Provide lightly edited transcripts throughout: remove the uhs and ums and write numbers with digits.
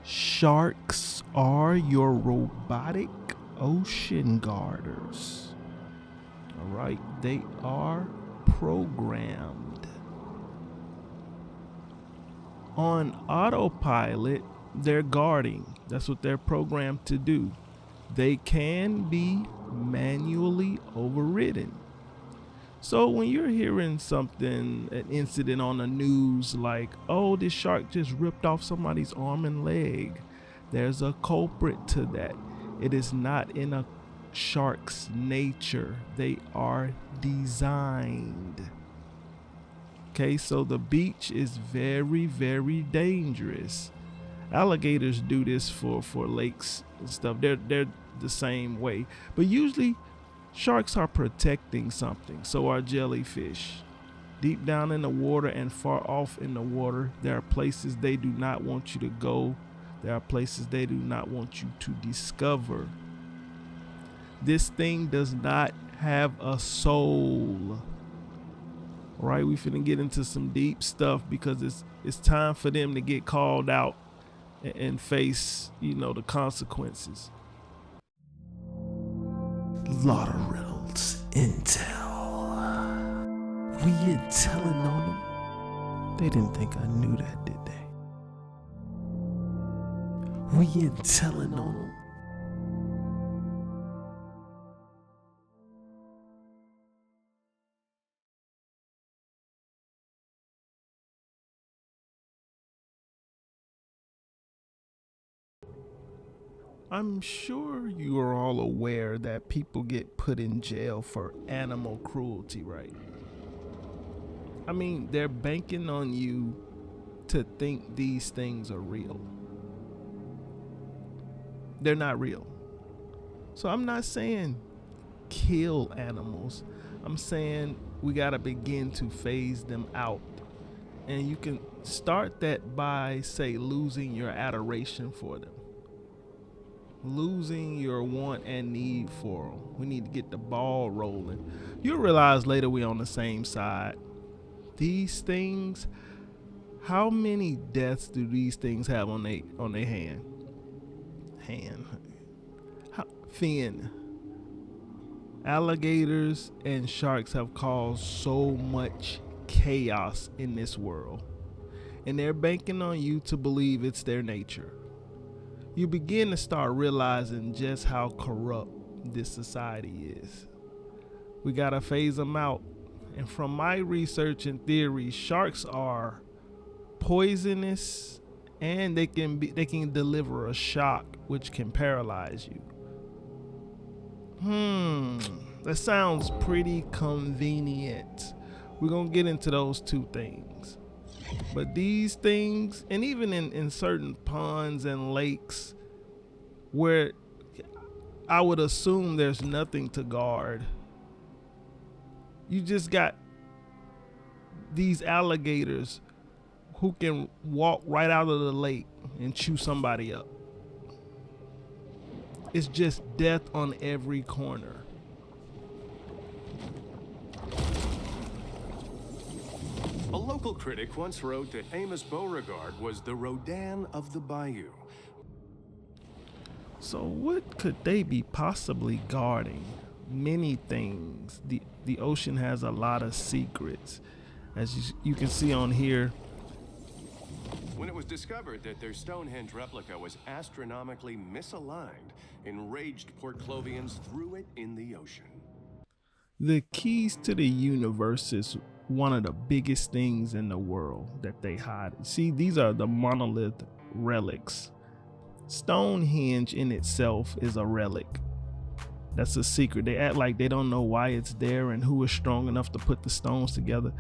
Sharks are your robotic ocean guarders. All right, they are programmed. On autopilot, they're guarding. That's what they're programmed to do. They can be manually overridden. So when you're hearing something, an incident on the news like, oh, this shark just ripped off somebody's arm and leg, there's a culprit to that. It is not in a shark's nature. They are designed. Okay, so the beach is very, very dangerous. Alligators do this for lakes and stuff. They're the same way. But usually sharks are protecting something. So are jellyfish. Deep down in the water and far off in the water, there are places they do not want you to go. There are places they do not want you to discover. This thing does not have a soul. All right, we finna get into some deep stuff because it's time for them to get called out and face, the consequences. Lottoriddles intel. We intelling on them. They didn't think I knew that, did they? We intelling on them. I'm sure you are all aware that people get put in jail for animal cruelty, right? I mean, they're banking on you to think these things are real. They're not real. So I'm not saying kill animals. I'm saying we gotta begin to phase them out. And you can start that by, say, losing your adoration for them. Losing your want and need for them. We need to get the ball rolling. You'll realize later we're on the same side. These things, how many deaths do these things have on their fin? Alligators and sharks have caused so much chaos in this world, and they're banking on you to believe it's their nature. You begin to start realizing just how corrupt this society is. We gotta phase them out. And from my research and theory, sharks are poisonous and they can deliver a shock which can paralyze you. That sounds pretty convenient. We're gonna get into those two things. But these things, and even in certain ponds and lakes where I would assume there's nothing to guard, you just got these alligators who can walk right out of the lake and chew somebody up. It's just death on every corner. A local critic once wrote that Amos Beauregard was the Rodin of the bayou. So what could they be possibly guarding? Many things. The ocean has a lot of secrets. As you can see on here. When it was discovered that their Stonehenge replica was astronomically misaligned, enraged Port Clovians threw it in the ocean. The keys to the universe is one of the biggest things in the world that they hide. See, these are the monolith relics. Stonehenge in itself is a relic. That's a secret. They act like they don't know why it's there and who is strong enough to put the stones together.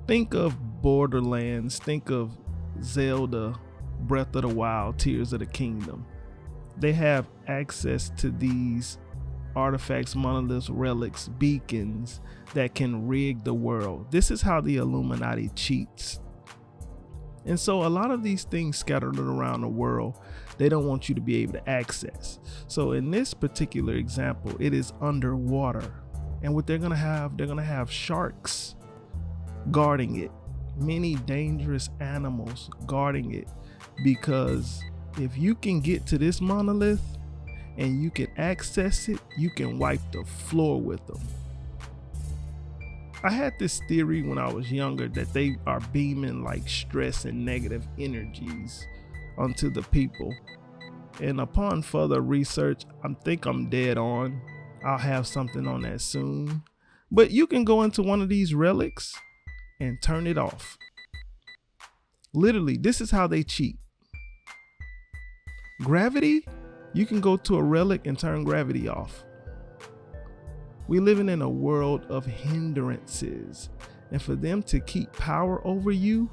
Think of Borderlands. Think of Zelda, Breath of the Wild, Tears of the Kingdom. They have access to these artifacts, monoliths, relics, beacons that can rig the world. This is how the Illuminati cheats. And so a lot of these things scattered around the world, they don't want you to be able to access. So in this particular example, it is underwater. And what they're gonna have sharks guarding it, many dangerous animals guarding it, because if you can get to this monolith and you can access it, you can wipe the floor with them. I had this theory when I was younger that they are beaming like stress and negative energies onto the people. And upon further research, I think I'm dead on. I'll have something on that soon. But you can go into one of these relics and turn it off. Literally, this is how they cheat. Gravity, you can go to a relic and turn gravity off. We're living in a world of hindrances. And for them to keep power over you,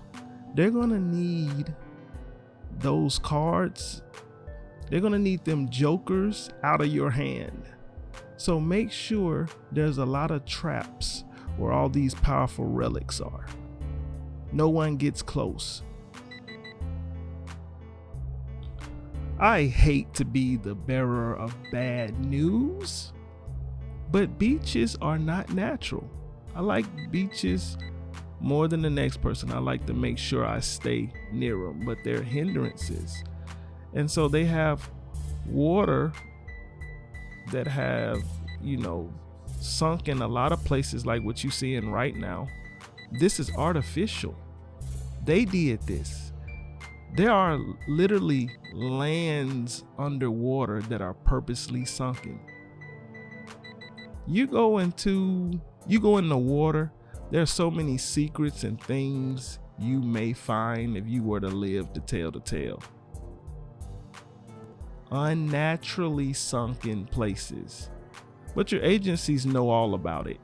they're going to need those cards. They're going to need them jokers out of your hand. So make sure there's a lot of traps where all these powerful relics are. No one gets close. I hate to be the bearer of bad news, but beaches are not natural. I like beaches more than the next person. I like to make sure I stay near them, but they're hindrances. And so they have water that have, sunk in a lot of places like what you're seeing right now. This is artificial. They did this. There are literally lands underwater that are purposely sunken. You go in the water, there's so many secrets and things you may find if you were to live to tell the tale. Unnaturally sunken places, but your agencies know all about it.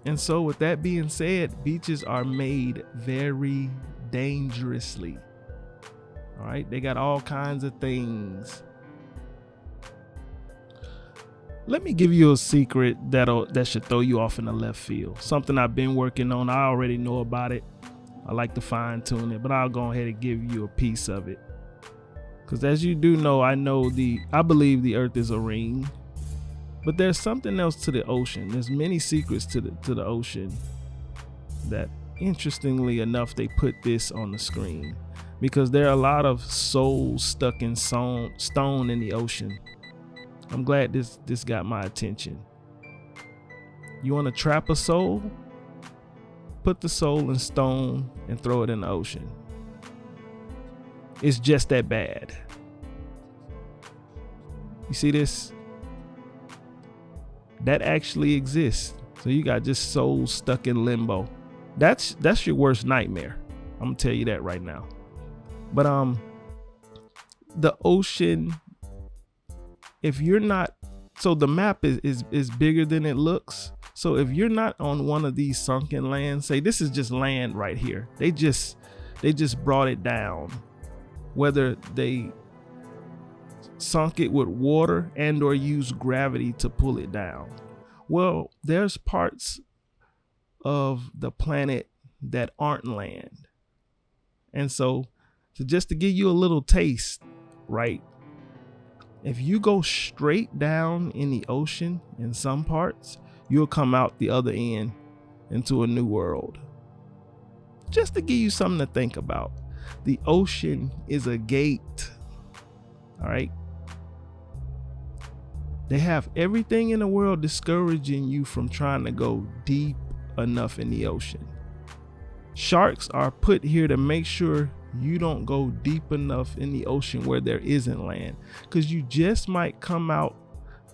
And so with that being said, beaches are made very dangerously. All right, they got all kinds of things. Let me give you a secret that should throw you off in the left field. Something I've been working on. I already know about it. I like to fine tune it, but I'll go ahead and give you a piece of it. Because as you do know, I believe the earth is a ring, but there's something else to the ocean. There's many secrets to the ocean that, interestingly enough, they put this on the screen because there are a lot of souls stuck in stone in the ocean. I'm glad this got my attention. You want to trap a soul? Put the soul in stone and throw it in the ocean. It's just that bad. You see this? That actually exists. So you got just souls stuck in limbo. That's your worst nightmare. I'm gonna tell you that right now. But the ocean, if you're not, so the map is bigger than it looks. So if you're not on one of these sunken lands, say this is just land right here. They just brought it down. Whether they sunk it with water and or use gravity to pull it down. Well, there's parts of the planet that aren't land. And so just to give you a little taste, right? If you go straight down in the ocean in some parts, you'll come out the other end into a new world. Just to give you something to think about. The ocean is a gate. All right. They have everything in the world discouraging you from trying to go deep enough in the ocean. Sharks are put here to make sure you don't go deep enough in the ocean where there isn't land, because you just might come out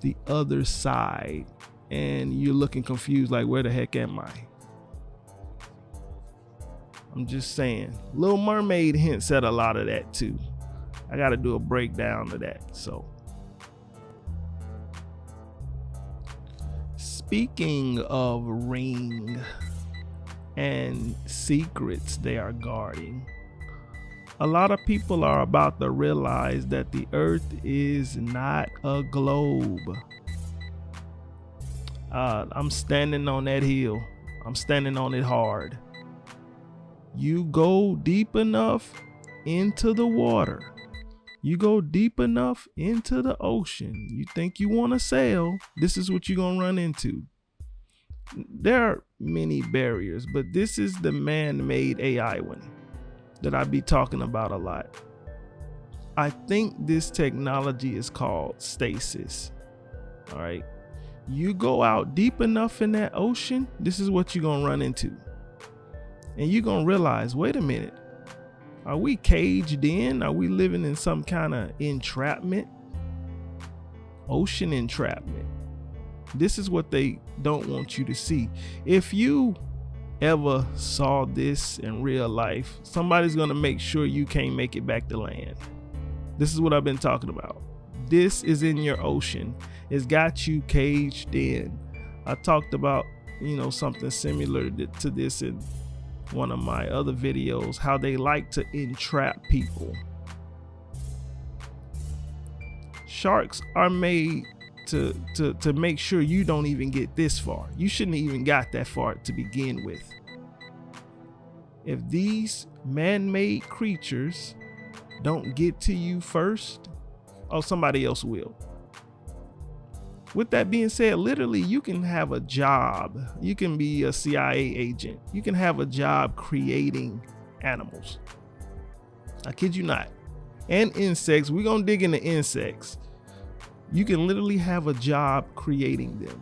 the other side and you're looking confused like, where the heck am I? I'm just saying. Little Mermaid hints at a lot of that too. I got to do a breakdown of that. So speaking of ring and secrets they are guarding, a lot of people are about to realize that the earth is not a globe. I'm standing on that hill. I'm standing on it hard. You go deep enough into the water. You go deep enough into the ocean. You think you want to sail, this is what you're going to run into. There are many barriers, but this is the man-made AI one. that I be talking about a lot. I think this technology is called stasis. All right. You go out deep enough in that ocean, this is what you're going to run into. And you're going to realize, wait a minute, are we caged in? Are we living in some kind of entrapment? Ocean entrapment. This is what they don't want you to see. If you ever saw this in real life, somebody's going to make sure you can't make it back to land. This is what I've been talking about. This is in your ocean. It's got you caged in. I talked about, something similar to this in one of my other videos, how they like to entrap people. Sharks are made to make sure you don't even get this far. You shouldn't have even got that far to begin with. If these man-made creatures don't get to you first, somebody else will. With that being said, literally, you can have a job. You can be a CIA agent. You can have a job creating animals. I kid you not. And insects. We're going to dig into insects. You can literally have a job creating them.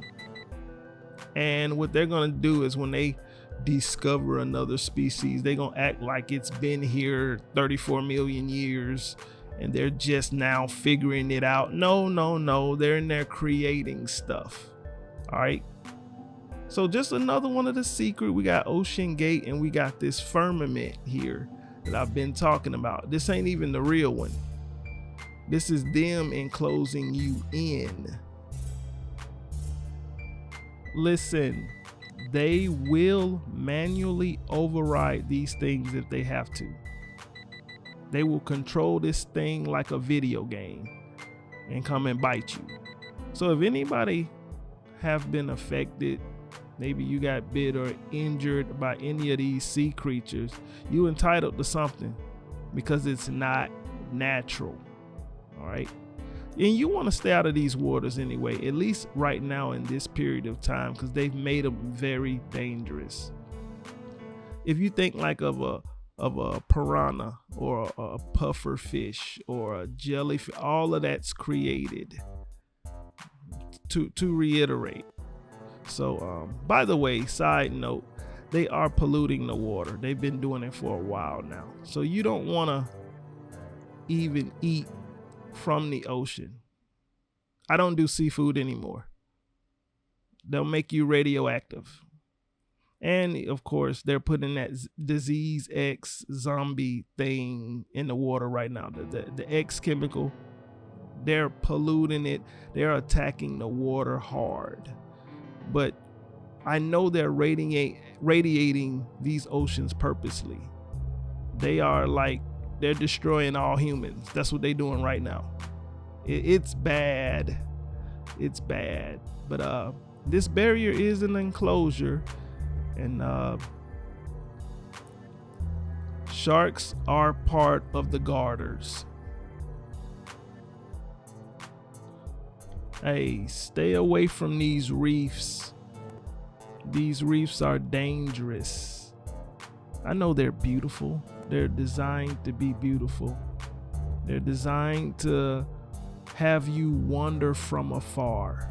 And what they're going to do is when they discover another species, they're going to act like it's been here 34 million years and they're just now figuring it out. No. They're in there creating stuff. All right. So just another one of the secret. We got Ocean Gate and we got this firmament here that I've been talking about. This ain't even the real one. This is them enclosing you in. Listen, they will manually override these things if they have to. They will control this thing like a video game and come and bite you. So if anybody have been affected, maybe you got bit or injured by any of these sea creatures, you entitled to something because it's not natural. All right. And you want to stay out of these waters anyway, at least right now in this period of time, because they've made them very dangerous. If you think like of a piranha or a pufferfish or a jellyfish, all of that's created to reiterate. So, by the way, side note, they are polluting the water. They've been doing it for a while now. So you don't want to even eat from the ocean. I don't do seafood anymore. They'll make you radioactive. And of course, they're putting that disease X zombie thing in the water right now. The X chemical, they're polluting it. They're attacking the water hard. But I know they're radiating these oceans purposely. They're destroying all humans. That's what they're doing right now. It's bad. It's bad. But this barrier is an enclosure. And sharks are part of the garters. Hey, stay away from these reefs. These reefs are dangerous. I know they're beautiful. They're designed to be beautiful. They're designed to have you wander from afar.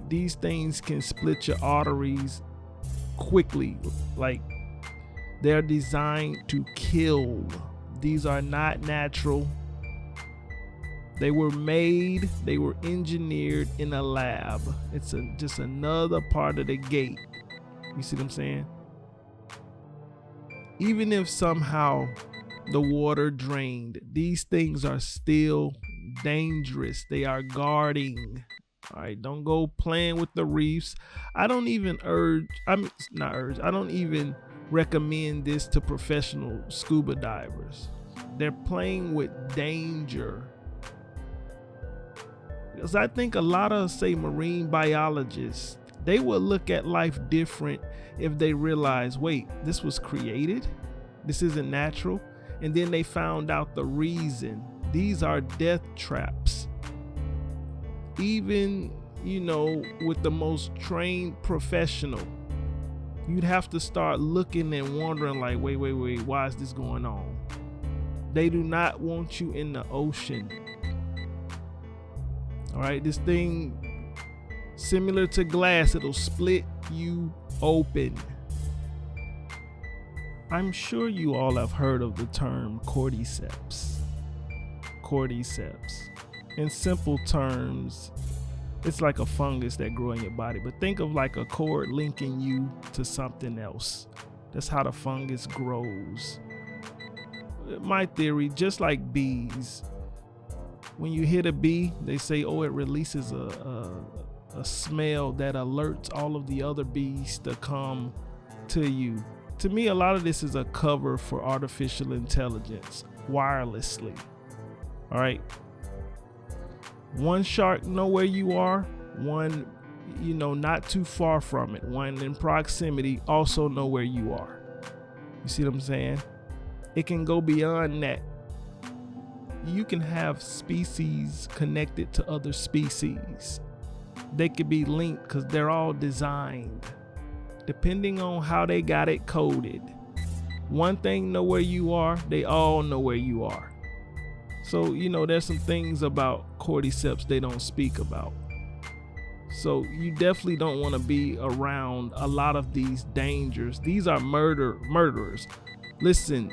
These things can split your arteries quickly. Like, they're designed to kill. These are not natural. They were made, they were engineered in a lab. It's just another part of the gate. You see what I'm saying? Even if somehow the water drained, these things are still dangerous. They are guarding. All right, don't go playing with the reefs. I don't even recommend this to professional scuba divers. They're playing with danger. Because I think a lot of, say, marine biologists, they would look at life different if they realized, wait, this was created? This isn't natural? And then they found out the reason. These are death traps. Even, with the most trained professional, you'd have to start looking and wondering like, wait, why is this going on? They do not want you in the ocean. All right, this thing, similar to glass, it'll split you open. I'm sure you all have heard of the term cordyceps. Cordyceps. In simple terms, it's like a fungus that grows in your body, but think of like a cord linking you to something else. That's how the fungus grows. My theory, just like bees, when you hit a bee, they say, oh, it releases a smell that alerts all of the other bees to come to you. To me, a lot of this is a cover for artificial intelligence wirelessly. All right. One shark know where you are, one, not too far from it, one in proximity also know where you are. You see what I'm saying? It can go beyond that. You can have species connected to other species. They could be linked because they're all designed depending on how they got it coded. One thing know where you are, they all know where you are. So, there's some things about cordyceps they don't speak about. So you definitely don't want to be around a lot of these dangers. These are murderers. Listen,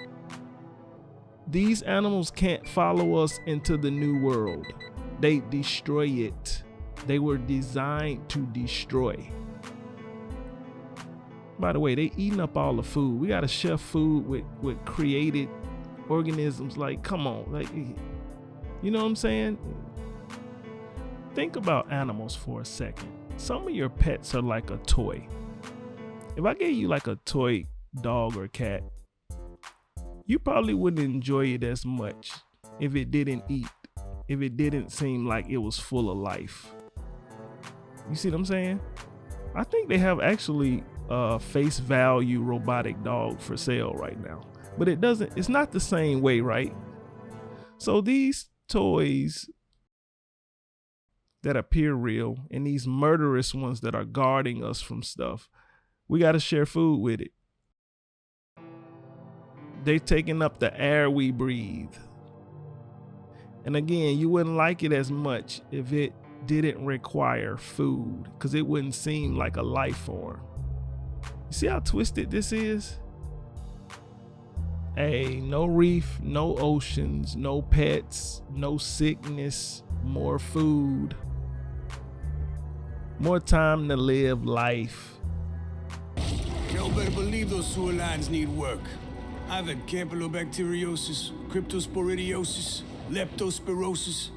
these animals can't follow us into the new world. They destroy it. They were designed to destroy. By the way, they eating up all the food. We got to chef food with created organisms. Like, come on, like, you know what I'm saying? Think about animals for a second. Some of your pets are like a toy. If I gave you like a toy dog or cat, you probably wouldn't enjoy it as much if it didn't eat, if it didn't seem like it was full of life. You see what I'm saying? I think they have actually face value robotic dog for sale right now, but it's not the same way, right? So these toys that appear real and these murderous ones that are guarding us from stuff, we got to share food with it. They're taking up the air we breathe. And again, you wouldn't like it as much if it didn't require food, because it wouldn't seem like a life form. You see how twisted this is? Hey, no reef, no oceans, no pets, no sickness, more food, more time to live life. Y'all better believe those sewer lines need work. I've had campylobacteriosis, cryptosporidiosis, leptospirosis.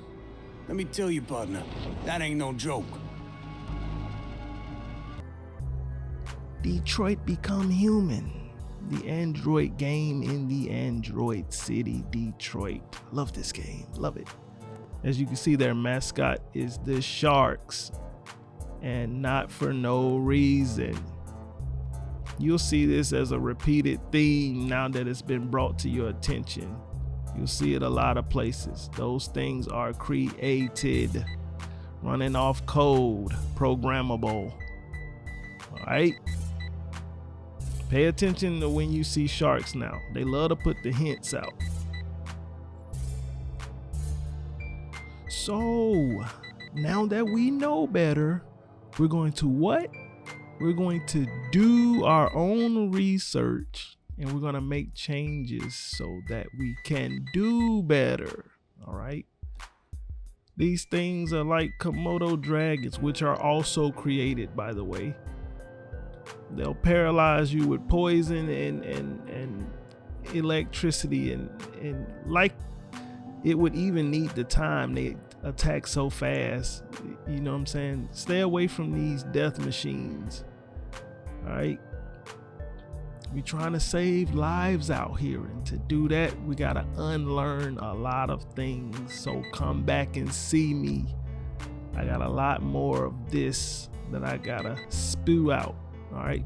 Let me tell you, partner, that ain't no joke. Detroit Become Human, the Android game in the Android city, Detroit. Love this game, love it. As you can see, their mascot is the sharks, and not for no reason. You'll see this as a repeated theme now that it's been brought to your attention. You'll see it a lot of places. Those things are created, running off code, programmable. All right? Pay attention to when you see sharks now. They love to put the hints out. So, now that we know better, we're going to what? We're going to do our own research, and we're going to make changes so that we can do better. All right. These things are like Komodo dragons, which are also created, by the way. They'll paralyze you with poison and electricity, and like it would even need the time. They attack so fast. You know what I'm saying? Stay away from these death machines. All right. We're trying to save lives out here, and to do that, we gotta unlearn a lot of things. So come back and see me. I got a lot more of this that I gotta spew out. All right.